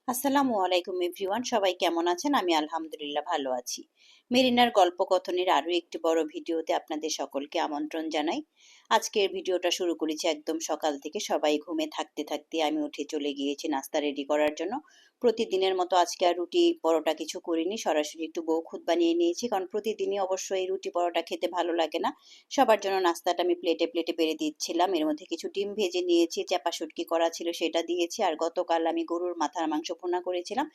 আসসালামু আলাইকুম এভরিওয়ান, সবাই কেমন আছেন? আমি আলহামদুলিল্লাহ ভালো আছি। মেরিনার গল্পকথনের আরো একটি বড় ভিডিওতে আপনাদের সকলকে আমন্ত্রণ জানাই। আজকের ভিডিওটা শুরু করেছি একদম সকাল থেকে। সবাই ঘুমে থাকতে থাকতে আমি উঠে চলে গিয়েছি নাস্তা রেডি করার জন্য। প্রতিদিনের মতো আজকে আর রুটি পরোটা কিছু করিনি, সরাসরি একটু বউখুদ বানিয়ে নিয়েছি, কারণ প্রতিদিনই অবশ্য এই রুটি পরোটা খেতে ভালো লাগে না। সবার জন্য নাস্তাটা আমি প্লেটে প্লেটে বেড়ে দিচ্ছিলাম। এর মধ্যে কিছু ডিম ভেজে নিয়েছি, চাপা শুটকি করা ছিল সেটা দিয়েছি, আর গতকাল আমি গরুর মাথার মাংস ভুনা করেছিলাম,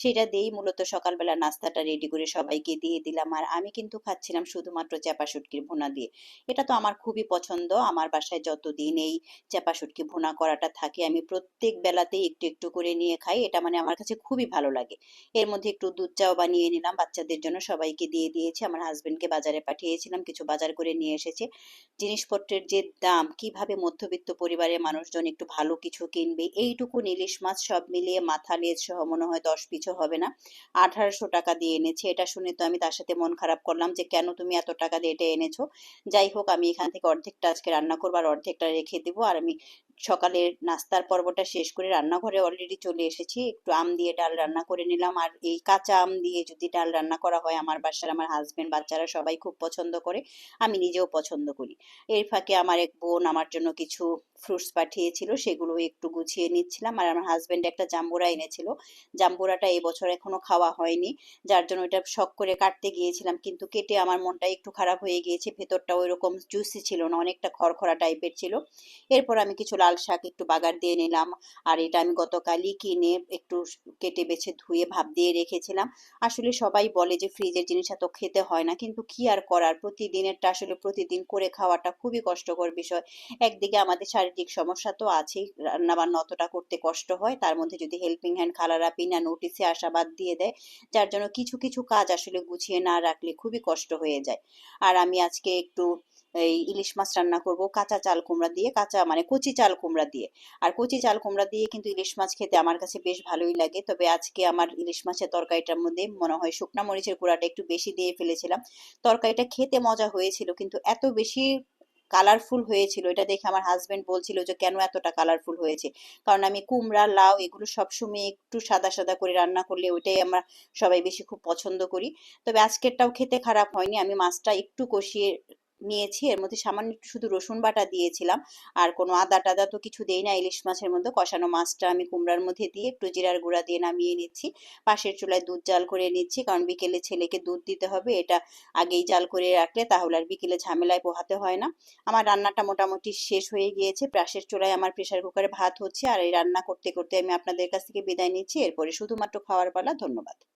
সেটা দিয়েই মূলত সকালবেলা নাস্তাটা রেডি করে সবাইকে দিয়ে দিলাম। আর আমি কিন্তু খাচ্ছিলাম শুধুমাত্র চাপা শুটকির ভুনা দিয়ে। এটা তো আমার খুবই পছন্দ। আমার বাসায় যতদিন এই চাপা শুটকি ভুনা করাটা থাকে, আমি প্রত্যেক বেলাতেই একটু একটু করে নিয়ে খাই। এটা মানে আমার কাছে খুবই ভালো লাগে। এর মধ্যে একটু দুধ চাও বানিয়ে নিলাম বাচ্চাদের জন্য, সবাইকে দিয়ে দিয়েছি। আমার হাজবেন্ডকে বাজারে পাঠিয়েছিলাম, কিছু বাজার করে নিয়ে এসেছে। জিনিসপত্রের যে দাম, কিভাবে মধ্যবিত্ত পরিবারের মানুষজন একটু ভালো কিছু কিনবে, এইটুকু ইলিশ মাছ সব মিলিয়ে মাথা লেজ সহ মনে হয় 10 পিছও হবে না, 1800 টাকা দিয়ে এনেছে। এটা শুনে তো আমি তার সাথে মন খারাপ করলাম যে কেন তুমি এত টাকা দিয়ে এটা এনেছো। যাই হোক, আমি এখান থেকে অর্ধেকটা আজকে রান্না করবো আর অর্ধেকটা রেখে দেবো। আর আমি সকালের নাস্তার পর্বটা শেষ করে রান্নাঘরে অলরেডি চলে এসেছি। একটু আম দিয়ে ডাল রান্না করে নিলাম। আর এই কাঁচা আম দিয়ে যদি ডাল রান্না করা হয়, আমার বাসার আমার হাজবেন্ড বাচ্চারা সবাই খুব পছন্দ করে, আমি নিজেও পছন্দ করি। এর ফাঁকে আমার এক বোন আমার জন্য কিছু ফ্রুটস পাঠিয়েছিল, সেগুলো একটু গুছিয়ে নিচ্ছিলাম। আর আমার হাজবেন্ড একটা জাম্বুরা এনেছিল, জাম্বুরাটা এবছর এখনো খাওয়া হয়নি, যার জন্য এটা শখ করে কাটতে গিয়েছিলাম, কিন্তু কেটে আমার মনটা একটু খারাপ হয়ে গিয়েছে। ভেতরটা ওই রকম জুসি ছিল না, অনেকটা খড়খড়া টাইপের ছিল। এরপর আমি কিছু লাল শাক একটু বাগার দিয়ে নিলাম। আর এটা আমি গতকালই কিনে একটু কেটে বেছে ধুয়ে ভাপ দিয়ে রেখেছিলাম। আসলে সবাই বলে যে ফ্রিজের জিনিস এত খেতে হয় না, কিন্তু কি আর করার, প্রতিদিনেরটা আসলে প্রতিদিন করে খাওয়াটা খুবই কষ্টকর বিষয়। একদিকে আমাদের শারীরিক সমস্যা তো আছেই, রান্না বান্না অতটা করতে কষ্ট হয়, তার মধ্যে যদি হেল্পিং হ্যান্ড খালারা বিনা নোটিসে আশাবাদ দিয়ে দেয়, যার জন্য কিছু কিছু কাজ আসলে গুছিয়ে না রাখলে খুবই কষ্ট হয়ে যায়। আর আমি আজকে একটু এই ইলিশ মাছ রান্না করব কাঁচা চাল কুমড়া দিয়ে, কাঁচা মানে কচি চাল কুমড়া দিয়ে। আর কচি চাল কুমড়া দিয়ে কিন্তু ইলিশ মাছ খেতে আমার কাছে বেশ ভালোই লাগে। তবে আজকে আমার ইলিশ মাছের তরকারিটার মধ্যে মনে হয় শুকনা মরিচের গুঁড়াটা একটু বেশি দিয়ে ফেলেছিলাম। তরকারিটা খেতে মজা হয়েছিল, কিন্তু এত বেশি কালারফুল হয়েছিল, এটা দেখে আমার হাজবেন্ড বলছিল যে কেন এতটা কালারফুল হয়েছে। কারণ আমি কুমড়া লাউ এগুলো সবসময় একটু সাদা সাদা করে রান্না করলে ওইটাই আমরা সবাই বেশি খুব পছন্দ করি। তবে আজকেরটাও খেতে খারাপ হয়নি। আমি মাছটা একটু কষিয়ে নিয়েছি, এর মধ্যে সামান্য একটু শুধু রসুন বাটা দিয়েছিলাম, আর কোনো আদা টাদা তো কিছু দেই না। ইলিশ মাছের মধ্যে কষানো মাছটা আমি কুমড়ার মধ্যে দিয়ে একটু জিরার গুঁড়া দিয়ে নামিয়ে নিচ্ছি। পাশের চুলায় দুধ জাল করে নিচ্ছি, কারণ বিকেলে ছেলেকে দুধ দিতে হবে। এটা আগেই জাল করে রাখলে তাহলে আর বিকেলে ঝামেলায় পোহাতে হয় না। আমার রান্নাটা মোটামুটি শেষ হয়ে গিয়েছে। পাশের চুলায় আমার প্রেসার কুকারে ভাত হচ্ছে, আর এই রান্না করতে করতে আমি আপনাদের কাছ থেকে বিদায় নিচ্ছি। এরপরে শুধুমাত্র খাওয়ার পালা। ধন্যবাদ।